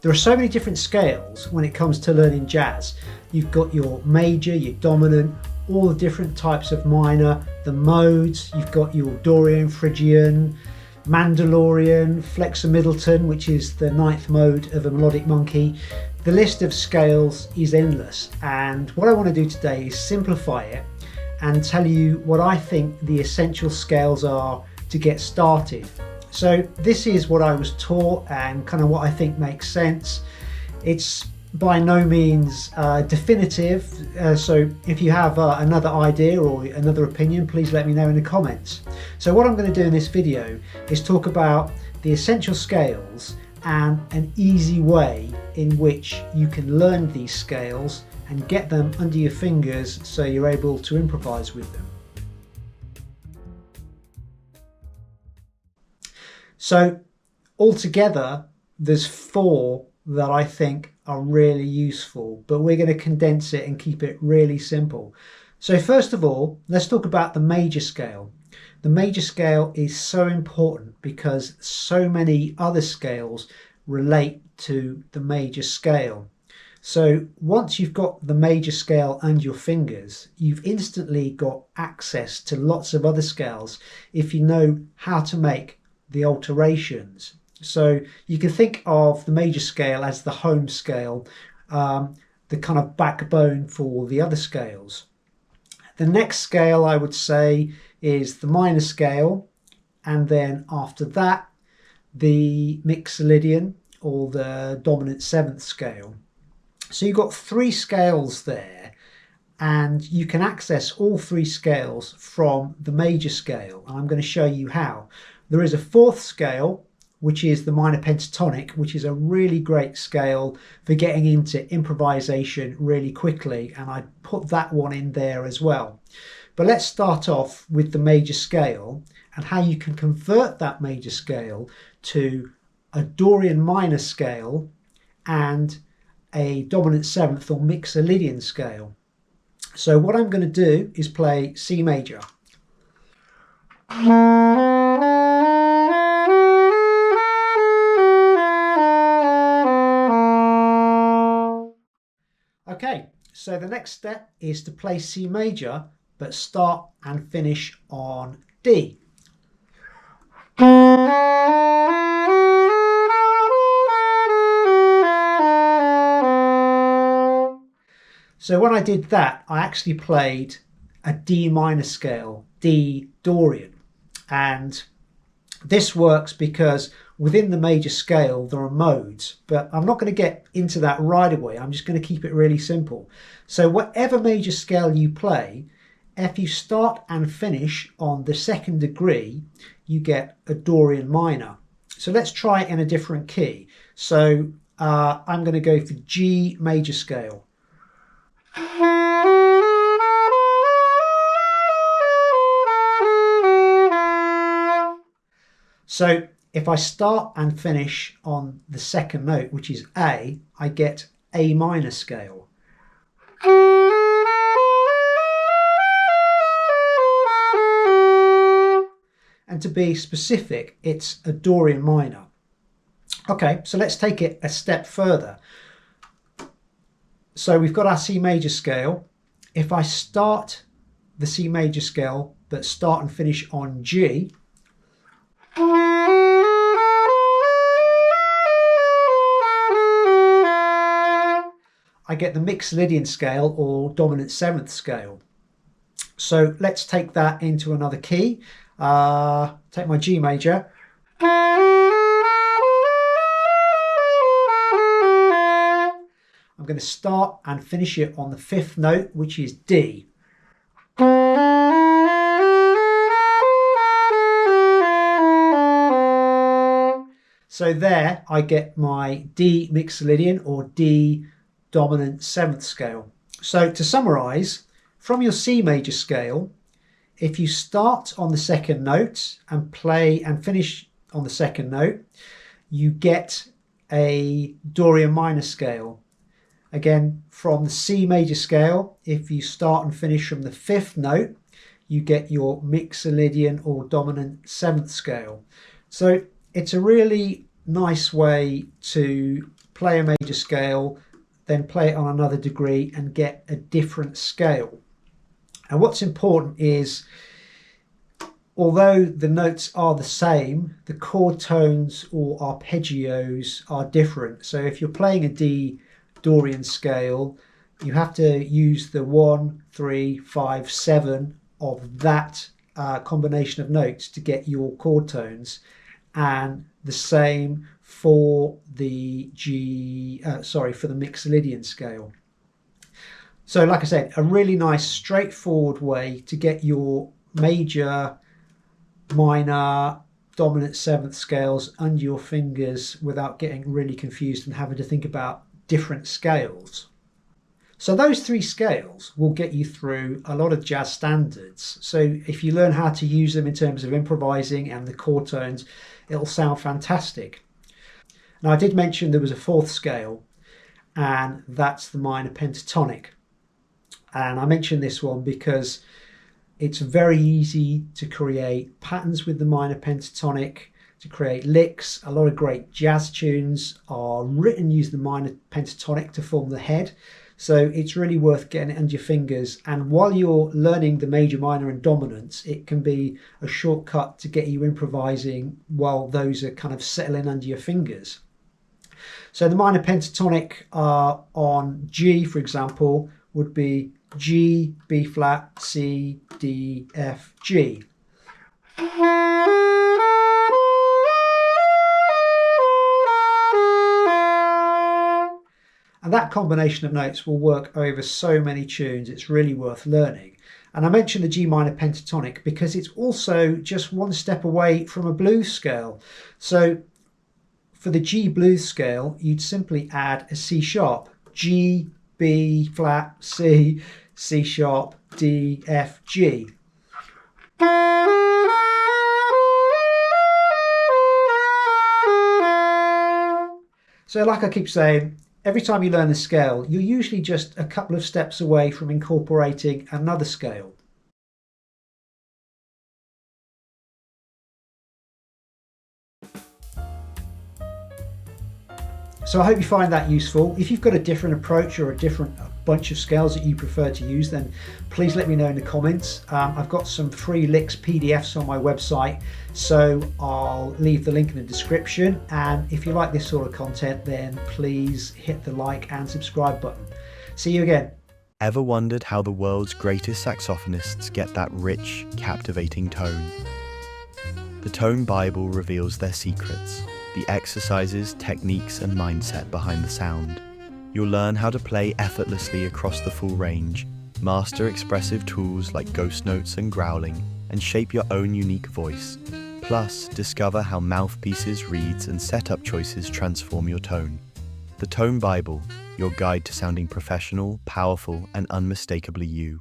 There are so many different scales when it comes to learning jazz. You've got your major, your dominant, all the different types of minor, the modes, you've got your Dorian, Phrygian, Mandalorian, Flexor Middleton, which is the ninth mode of a melodic monkey. The list of scales is endless, and what I want to do today is simplify it and tell you what I think the essential scales are to get started. So this is what I was taught and kind of what I think makes sense. It's by no means definitive, so if you have another idea or another opinion, please let me know in the comments. So what I'm going to do in this video is talk about the essential scales and an easy way in which you can learn these scales and get them under your fingers so you're able to improvise with them. So altogether there's 4 that I think are really useful, but we're going to condense it and keep it really simple. So first of all, let's talk about the major scale. The major scale is so important because so many other scales relate to the major scale. So once you've got the major scale under your fingers, you've instantly got access to lots of other scales if you know how to make the alterations. So you can think of the major scale as the home scale, the kind of backbone for the other scales. The next scale I would say is the minor scale, and then after that the Mixolydian or the dominant 7th scale. So you've got 3 scales there, and you can access all 3 scales from the major scale, and I'm going to show you how. There is a 4th scale, which is the minor pentatonic, which is a really great scale for getting into improvisation really quickly, and I put that one in there as well. But let's start off with the major scale and how you can convert that major scale to a Dorian minor scale and a dominant 7th or Mixolydian scale. So what I'm going to do is play C major. Okay, so the next step is to play C major, but start and finish on D. So when I did that, I actually played a D minor scale, D Dorian. And this works because within the major scale there are modes, but I'm not going to get into that right away. I'm just going to keep it really simple. So whatever major scale you play, if you start and finish on the 2nd degree, you get a Dorian minor. So let's try it in a different key. So I'm going to go for G major scale. So if I start and finish on the 2nd note, which is A, I get A minor scale. And to be specific, it's a Dorian minor. Okay, so let's take it a step further. So we've got our C major scale. If I start the C major scale, but start and finish on G, I get the Mixolydian scale or dominant 7th scale. So let's take that into another key. Take my G major. I'm going to start and finish it on the 5th note, which is D. So there I get my D Mixolydian or D dominant 7th scale. So to summarize, from your C major scale, if you start on the 2nd note and play and finish on the 2nd note, you get a Dorian minor scale. Again, from the C major scale, if you start and finish from the 5th note, you get your Mixolydian or dominant 7th scale. So it's a really nice way to play a major scale, then play it on another degree and get a different scale. And what's important is, although the notes are the same, the chord tones or arpeggios are different. So if you're playing a D Dorian scale, you have to use the 1, 3, 5, 7 of that combination of notes to get your chord tones, and the same for the for the Mixolydian scale. So like I said, a really nice straightforward way to get your major, minor, dominant seventh scales under your fingers without getting really confused and having to think about different scales. So those three scales will get you through a lot of jazz standards. So if you learn how to use them in terms of improvising and the chord tones, it'll sound fantastic. Now I did mention there was a fourth scale, and that's the minor pentatonic. And I mentioned this one because it's very easy to create patterns with the minor pentatonic, to create licks. A lot of great jazz tunes are written using the minor pentatonic to form the head. So it's really worth getting it under your fingers. And while you're learning the major, minor and dominants, it can be a shortcut to get you improvising while those are kind of settling under your fingers. So the minor pentatonic on G, for example, would be G, B flat, C, D, F, G. And that combination of notes will work over so many tunes. It's really worth learning. And I mentioned the G minor pentatonic because it's also just one step away from a blues scale. So for the G blues scale, you'd simply add a C sharp, G, B flat, C, C sharp, D, F, G. So like I keep saying, every time you learn a scale, you're usually just a couple of steps away from incorporating another scale. So I hope you find that useful. If you've got a different approach or a different bunch of scales that you prefer to use, then please let me know in the comments. I've got some free licks PDFs on my website, so I'll leave the link in the description. And if you like this sort of content, then please hit the like and subscribe button. See you again. Ever wondered how the world's greatest saxophonists get that rich, captivating tone? The Tone Bible reveals their secrets, the exercises, techniques, and mindset behind the sound. You'll learn how to play effortlessly across the full range, master expressive tools like ghost notes and growling, and shape your own unique voice. Plus, discover how mouthpieces, reeds, and setup choices transform your tone. The Tone Bible, your guide to sounding professional, powerful, and unmistakably you.